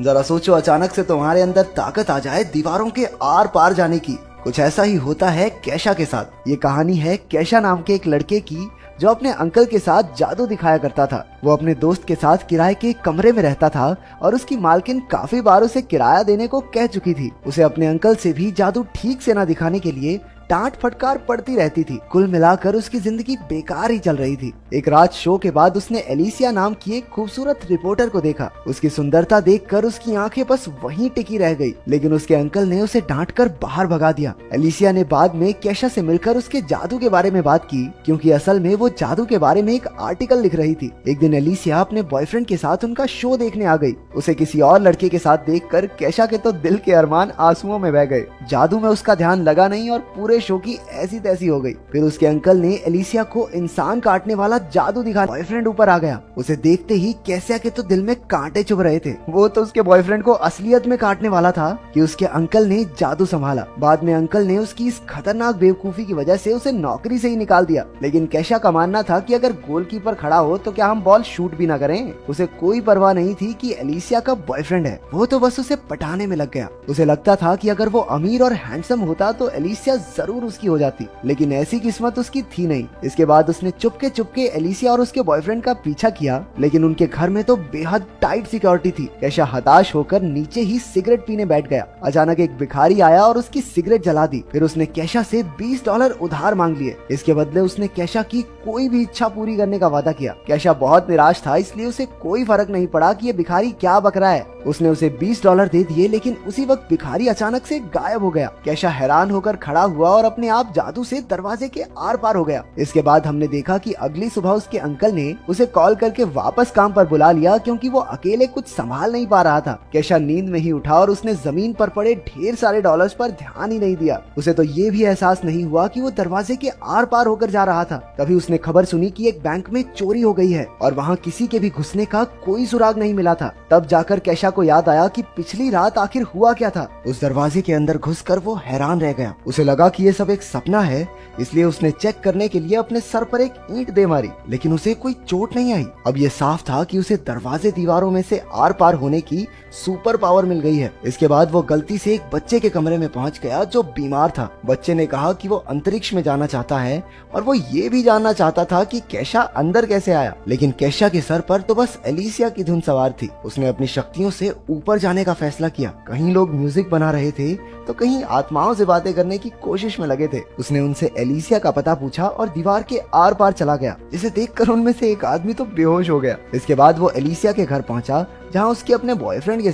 जरा सोचो, अचानक से तुम्हारे अंदर ताकत आ जाए दीवारों के आर पार जाने की। कुछ ऐसा ही होता है कैशा के साथ। ये कहानी है कैशा नाम के एक लड़के की, जो अपने अंकल के साथ जादू दिखाया करता था। वो अपने दोस्त के साथ किराए के कमरे में रहता था और उसकी मालकिन काफी बार उसे किराया देने को कह चुकी थी। उसे अपने अंकल से भी जादू ठीक से न दिखाने के लिए डांट फटकार पड़ती रहती थी। कुल मिलाकर उसकी जिंदगी बेकार ही चल रही थी। एक रात शो के बाद उसने एलिसिया नाम की एक खूबसूरत रिपोर्टर को देखा। उसकी सुंदरता देखकर उसकी आंखें बस वहीं टिकी रह गई, लेकिन उसके अंकल ने उसे डांटकर बाहर भगा दिया। एलिसिया ने बाद में कैशा से मिलकर उसके जादू के बारे में बात की, क्योंकि असल में वो जादू के बारे में एक आर्टिकल लिख रही थी। एक दिन एलिसिया अपने बॉयफ्रेंड के साथ उनका शो देखने आ गई। उसे किसी और लड़के के साथ देखकर कैशा के तो दिल के अरमान आंसुओं में बह गए। जादू में उसका ध्यान लगा नहीं और पूरे शो की ऐसी तैसी हो गई। फिर उसके अंकल ने एलिसिया को इंसान काटने वाला जादू दिखा। बॉयफ्रेंड ऊपर आ गया। उसे देखते ही कैसिया के तो दिल में कांटे चुभ रहे थे। वो तो उसके बॉयफ्रेंड को असलियत में काटने वाला था कि उसके अंकल ने जादू संभाला। बाद में अंकल ने उसकी इस खतरनाक बेवकूफी की वजह से उसे नौकरी से ही निकाल दिया। लेकिन कैशा का मानना था कि अगर गोलकीपर खड़ा हो तो क्या हम बॉल शूट भी ना करें। उसे कोई परवाह नहीं थी कि एलिसिया का बॉयफ्रेंड है, वो तो बस उसे पटाने में लग गया। उसे लगता था कि अगर वो अमीर और हैंडसम होता तो एलिसिया जरूर उसकी हो जाती, लेकिन ऐसी किस्मत उसकी थी नहीं। इसके बाद उसने चुपके चुपके एलिसिया और उसके बॉयफ्रेंड का पीछा किया, लेकिन उनके घर में तो बेहद टाइट सिक्योरिटी थी। कैशा हताश होकर नीचे ही सिगरेट पीने बैठ गया। अचानक एक भिखारी आया और उसकी सिगरेट जला दी। फिर उसने कैशा से $20 उधार मांग लिए। इसके बदले उसने कैशा की कोई भी इच्छा पूरी करने का वादा किया। कैशा बहुत निराश था, इसलिए उसे कोई फर्क नहीं पड़ा कि ये भिखारी क्या बक रहा है। उसने उसे $20 दे दिए, लेकिन उसी वक्त भिखारी अचानक से गायब हो गया। कैशा हैरान होकर खड़ा हुआ और अपने आप जादू से दरवाजे के आर पार हो गया। इसके बाद हमने देखा कि अगली सुबह उसके अंकल ने उसे कॉल करके वापस काम पर बुला लिया, क्योंकि वो अकेले कुछ संभाल नहीं पा रहा था। कैशा नींद में ही उठा और उसने जमीन पर पड़े ढेर सारे डॉलर्स पर ध्यान ही नहीं दिया। उसे तो ये भी एहसास नहीं हुआ कि वो दरवाजे के आर पार होकर जा रहा था। तभी उसने खबर सुनी कि एक बैंक में चोरी हो गई है और वहाँ किसी के भी घुसने का कोई सुराग नहीं मिला था। तब जाकर कैशा को याद आया कि पिछली रात आखिर हुआ क्या था। उस दरवाजे के अंदर घुसकर वो हैरान रह गया। उसे लगा कि ये सब एक सपना है, इसलिए उसने चेक करने के लिए अपने सर पर एक ईंट दे मारी, लेकिन उसे कोई चोट नहीं आई। अब ये साफ था कि उसे दरवाजे दीवारों में से आर पार होने की सुपर पावर मिल गई है। इसके बाद वो गलती से एक बच्चे के कमरे में पहुंच गया जो बीमार था। बच्चे ने कहा कि वो अंतरिक्ष में जाना चाहता है और वो ये भी जानना चाहता था कि कैशा अंदर कैसे आया। लेकिन कैशा के सर पर तो बस एलिसिया की धुन सवार थी। उसने अपनी शक्तियों से ऊपर जाने का फैसला किया। कहीं लोग म्यूजिक बना रहे थे तो कहीं आत्माओं से बातें करने की कोशिश में लगे थे। उसने उनसे एलिसिया का पता पूछा और दीवार के आर पार चला गया, जिसे देखकर उनमें से एक आदमी तो बेहोश हो गया। इसके बाद वो एलिसिया के घर पहुंचा, जहां उसके अपने बॉयफ्रेंड के